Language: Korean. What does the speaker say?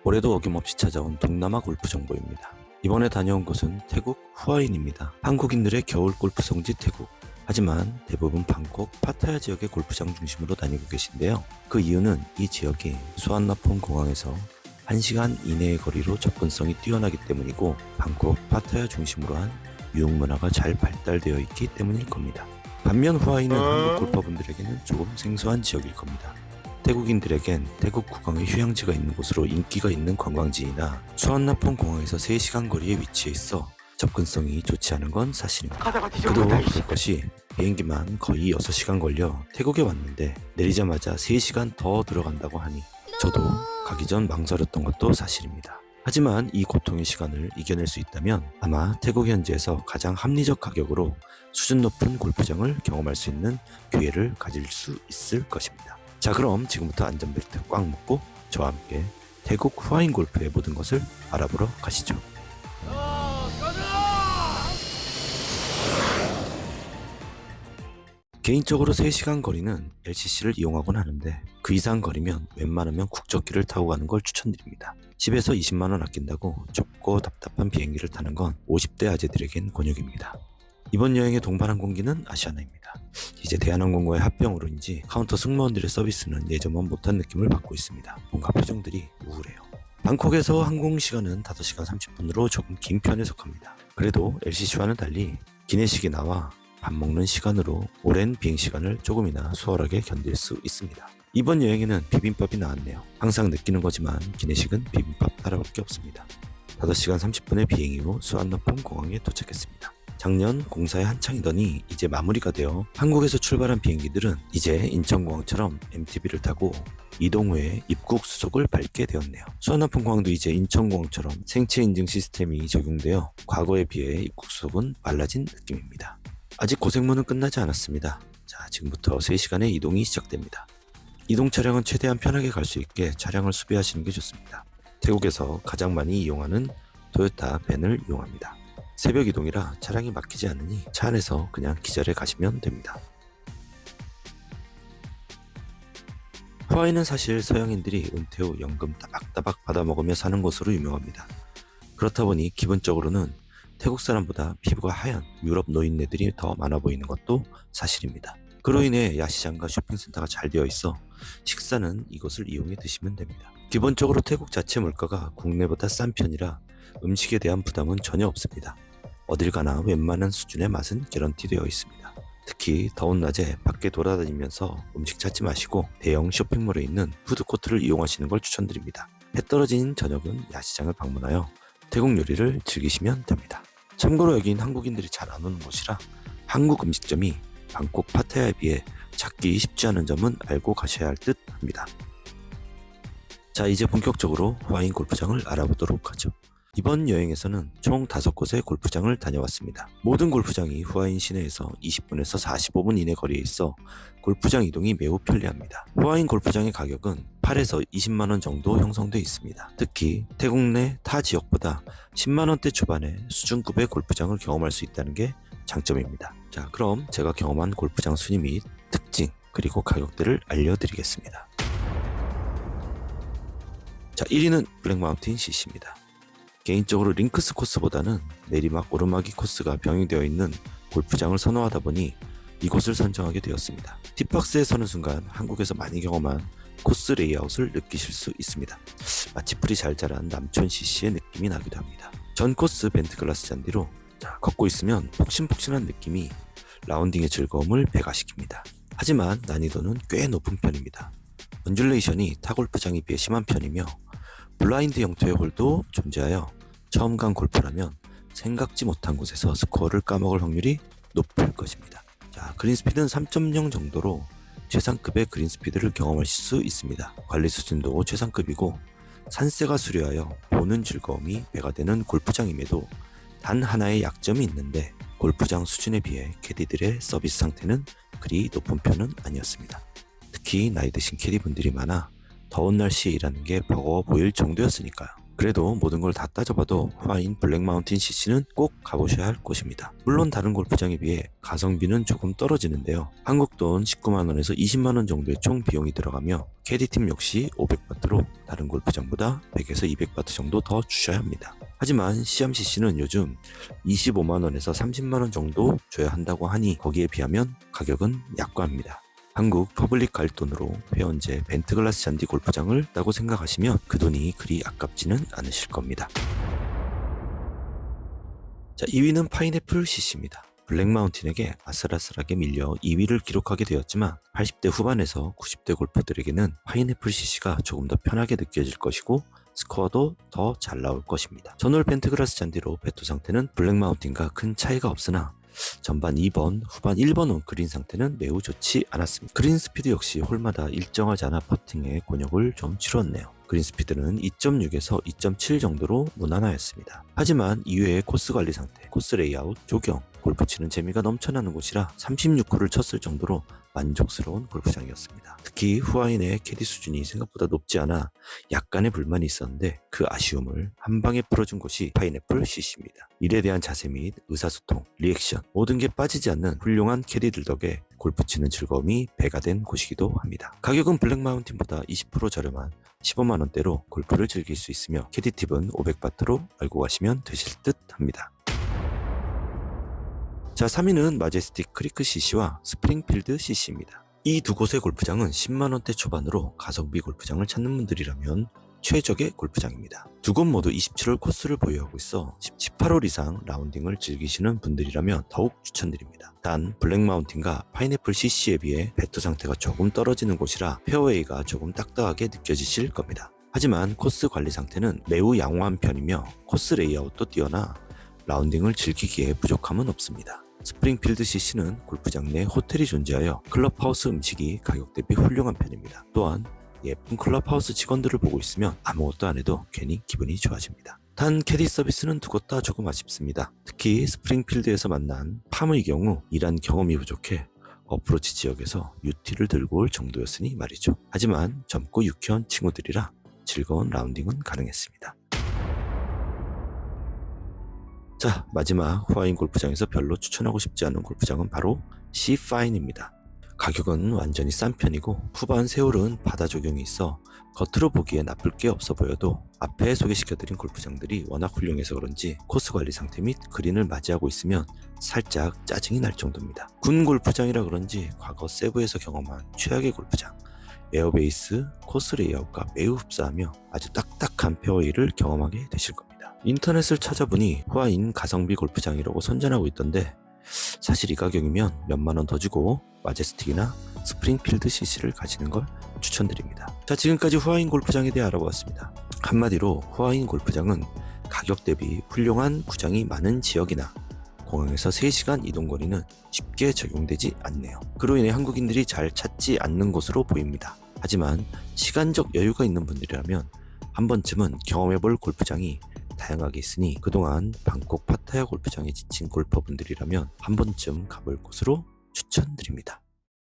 올해도 어김없이 찾아온 동남아 골프 정보입니다. 이번에 다녀온 곳은 태국 후아인입니다. 한국인들의 겨울 골프 성지 태국. 하지만 대부분 방콕, 파타야 지역의 골프장 중심으로 다니고 계신데요. 그 이유는 이 지역이 수완나폰 공항에서 1시간 이내의 거리로 접근성이 뛰어나기 때문이고, 방콕, 파타야 중심으로 한 유흥 문화가 잘 발달되어 있기 때문일 겁니다. 반면 후아인은 한국 골퍼분들에게는 조금 생소한 지역일 겁니다. 태국인들에겐 태국 국왕의 휴양지가 있는 곳으로 인기가 있는 관광지이나 수완나폰 공항에서 3시간 거리에 위치해 있어 접근성이 좋지 않은 건 사실입니다. 그도 그럴 것이 비행기만 거의 6시간 걸려 태국에 왔는데 내리자마자 3시간 더 들어간다고 하니 저도 가기 전 망설였던 것도 사실입니다. 하지만 이 고통의 시간을 이겨낼 수 있다면 아마 태국 현지에서 가장 합리적 가격으로 수준 높은 골프장을 경험할 수 있는 기회를 가질 수 있을 것입니다. 자, 그럼 지금부터 안전벨트 꽉 묶고 저와 함께 태국 후아인 골프의 모든 것을 알아보러 가시죠. 개인적으로 3시간 거리는 LCC를 이용하곤 하는데 그 이상 거리면 웬만하면 국적기를 타고 가는 걸 추천드립니다. 10에서 20만원 아낀다고 좁고 답답한 비행기를 타는 건 50대 아재들에겐 곤욕입니다. 이번 여행의 동반 항공기는 아시아나입니다. 이제 대한항공과의 합병으로인지 카운터 승무원들의 서비스는 예전만 못한 느낌을 받고 있습니다. 뭔가 표정들이 우울해요. 방콕에서 항공시간은 5시간 30분으로 조금 긴 편에 속합니다. 그래도 LCC와는 달리 기내식이 나와 밥 먹는 시간으로 오랜 비행시간을 조금이나 수월하게 견딜 수 있습니다. 이번 여행에는 비빔밥이 나왔네요. 항상 느끼는 거지만 기내식은 비빔밥 따라밖에 없습니다. 5시간 30분의 비행 이후 수완나폰 공항에 도착했습니다. 작년 공사에 한창이더니 이제 마무리가 되어 한국에서 출발한 비행기들은 이제 인천공항처럼 MTB를 타고 이동 후에 입국 수속을 밟게 되었네요. 수완나폰 공항도 이제 인천공항처럼 생체 인증 시스템이 적용되어 과거에 비해 입국 수속은 빨라진 느낌입니다. 아직 고생문은 끝나지 않았습니다. 자, 지금부터 3시간의 이동이 시작됩니다. 이동 차량은 최대한 편하게 갈 수 있게 차량을 수배하시는 게 좋습니다. 태국에서 가장 많이 이용하는 토요타 밴을 이용합니다. 새벽 이동이라 차량이 막히지 않으니 차 안에서 그냥 기절해 가시면 됩니다. 후아인은 사실 서양인들이 은퇴 후 연금 따박따박 받아먹으며 사는 곳으로 유명합니다. 그렇다 보니 기본적으로는 태국 사람보다 피부가 하얀 유럽 노인네들이 더 많아 보이는 것도 사실입니다. 그로 인해 야시장과 쇼핑센터가 잘 되어 있어 식사는 이곳을 이용해 드시면 됩니다. 기본적으로 태국 자체 물가가 국내보다 싼 편이라 음식에 대한 부담은 전혀 없습니다. 어딜 가나 웬만한 수준의 맛은 개런티되어 있습니다. 특히 더운 낮에 밖에 돌아다니면서 음식 찾지 마시고 대형 쇼핑몰에 있는 푸드코트를 이용하시는 걸 추천드립니다. 해 떨어진 저녁은 야시장을 방문하여 태국 요리를 즐기시면 됩니다. 참고로 여긴 한국인들이 잘 안 오는 곳이라 한국 음식점이 방콕 파타야에 비해 찾기 쉽지 않은 점은 알고 가셔야 할 듯 합니다. 자, 이제 본격적으로 후아인 골프장을 알아보도록 하죠. 이번 여행에서는 총 5곳의 골프장을 다녀왔습니다. 모든 골프장이 후아인 시내에서 20분에서 45분 이내 거리에 있어 골프장 이동이 매우 편리합니다. 후아인 골프장의 가격은 8에서 20만원 정도 형성되어 있습니다. 특히 태국 내 타 지역보다 10만원대 초반의 수준급의 골프장을 경험할 수 있다는 게 장점입니다. 자, 그럼 제가 경험한 골프장 순위 및 특징 그리고 가격대를 알려드리겠습니다. 자, 1위는 블랙마운틴 CC입니다. 개인적으로 링크스 코스보다는 내리막 오르막이 코스가 병행되어 있는 골프장을 선호하다 보니 이곳을 선정하게 되었습니다. 티박스에 서는 순간 한국에서 많이 경험한 코스 레이아웃을 느끼실 수 있습니다. 마치 풀이 잘 자란 남촌 CC의 느낌이 나기도 합니다. 전 코스 벤트 글라스 잔디로 걷고 있으면 폭신폭신한 느낌이 라운딩의 즐거움을 배가시킵니다. 하지만 난이도는 꽤 높은 편입니다. 언듈레이션이 타 골프장에 비해 심한 편이며 블라인드 형태의 홀도 존재하여 처음 간 골퍼라면 생각지 못한 곳에서 스코어를 까먹을 확률이 높을 것입니다. 자, 그린 스피드는 3.0 정도로 최상급의 그린 스피드를 경험하실 수 있습니다. 관리 수준도 최상급이고 산세가 수려하여 보는 즐거움이 배가 되는 골프장임에도 단 하나의 약점이 있는데 골프장 수준에 비해 캐디들의 서비스 상태는 그리 높은 편은 아니었습니다. 특히 나이 드신 캐디분들이 많아 더운 날씨에 일하는 게 버거워 보일 정도였으니까요. 그래도 모든 걸 다 따져봐도 후아인 블랙마운틴 CC는 꼭 가보셔야 할 곳입니다. 물론 다른 골프장에 비해 가성비는 조금 떨어지는데요. 한국 돈 19만원에서 20만원 정도의 총 비용이 들어가며 캐디팀 역시 500바트로 다른 골프장보다 100에서 200바트 정도 더 주셔야 합니다. 하지만 시암 CC는 요즘 25만원에서 30만원 정도 줘야 한다고 하니 거기에 비하면 가격은 약관합니다. 한국 퍼블릭 갈 돈으로 회원제 벤트글라스 잔디 골프장을 따고 생각하시면 그 돈이 그리 아깝지는 않으실 겁니다. 자, 2위는 파인애플 CC입니다. 블랙마운틴에게 아슬아슬하게 밀려 2위를 기록하게 되었지만 80대 후반에서 90대 골퍼들에게는 파인애플 CC가 조금 더 편하게 느껴질 것이고 스코어도 더 잘 나올 것입니다. 전월 벤트글라스 잔디로 배토 상태는 블랙마운틴과 큰 차이가 없으나 전반 2번, 후반 1번 온 그린 상태는 매우 좋지 않았습니다. 그린 스피드 역시 홀마다 일정하지 않아 퍼팅에 곤욕을 좀 치렀네요. 그린 스피드는 2.6에서 2.7 정도로 무난하였습니다. 하지만 이외의 코스 관리 상태, 코스 레이아웃, 조경, 골프 치는 재미가 넘쳐나는 곳이라 36홀을 쳤을 정도로 만족스러운 골프장이었습니다. 특히 후아인의 캐디 수준이 생각보다 높지 않아 약간의 불만이 있었는데 그 아쉬움을 한 방에 풀어준 곳이 파인애플 CC입니다. 일에 대한 자세 및 의사소통, 리액션 모든 게 빠지지 않는 훌륭한 캐디들 덕에 골프 치는 즐거움이 배가 된 곳이기도 합니다. 가격은 블랙마운틴보다 20% 저렴한 15만원대로 골프를 즐길 수 있으며 캐디 팁은 500바트로 알고 가시면 되실 듯 합니다. 자, 3위는 마제스틱 크리크 CC와 스프링필드 CC입니다. 이 두 곳의 골프장은 10만원대 초반으로 가성비 골프장을 찾는 분들이라면 최적의 골프장입니다. 두 곳 모두 27홀 코스를 보유하고 있어 18홀 이상 라운딩을 즐기시는 분들이라면 더욱 추천드립니다. 단 블랙마운틴과 파인애플 CC에 비해 배터 상태가 조금 떨어지는 곳이라 페어웨이가 조금 딱딱하게 느껴지실 겁니다. 하지만 코스 관리 상태는 매우 양호한 편이며 코스 레이아웃도 뛰어나 라운딩을 즐기기에 부족함은 없습니다. 스프링필드 CC는 골프장 내 호텔이 존재하여 클럽하우스 음식이 가격 대비 훌륭한 편입니다. 또한 예쁜 클럽하우스 직원들을 보고 있으면 아무것도 안 해도 괜히 기분이 좋아집니다. 단 캐디 서비스는 두 곳 다 조금 아쉽습니다. 특히 스프링필드에서 만난 팜의 경우 일한 경험이 부족해 어프로치 지역에서 UT를 들고 올 정도였으니 말이죠. 하지만 젊고 유쾌한 친구들이라 즐거운 라운딩은 가능했습니다. 자, 마지막 후아인 골프장에서 별로 추천하고 싶지 않은 골프장은 바로 C-파인입니다. 가격은 완전히 싼 편이고 후반 세홀은 바다 조경이 있어 겉으로 보기에 나쁠 게 없어 보여도 앞에 소개시켜드린 골프장들이 워낙 훌륭해서 그런지 코스 관리 상태 및 그린을 맞이하고 있으면 살짝 짜증이 날 정도입니다. 군 골프장이라 그런지 과거 세부에서 경험한 최악의 골프장, 에어베이스, 코스 레이아웃과 매우 흡사하며 아주 딱딱한 페어웨이를 경험하게 되실 겁니다. 인터넷을 찾아보니 후아인 가성비 골프장이라고 선전하고 있던데 사실 이 가격이면 몇만 원 더 주고 마제스틱이나 스프링필드 CC를 가시는 걸 추천드립니다. 자, 지금까지 후아인 골프장에 대해 알아보았습니다. 한마디로 후아인 골프장은 가격 대비 훌륭한 구장이 많은 지역이나 공항에서 3시간 이동거리는 쉽게 적용되지 않네요. 그로 인해 한국인들이 잘 찾지 않는 곳으로 보입니다. 하지만 시간적 여유가 있는 분들이라면 한 번쯤은 경험해볼 골프장이 다양하게 있으니 그동안 방콕 파타야 골프장에 지친 골퍼분들이라면 한 번쯤 가볼 곳으로 추천드립니다.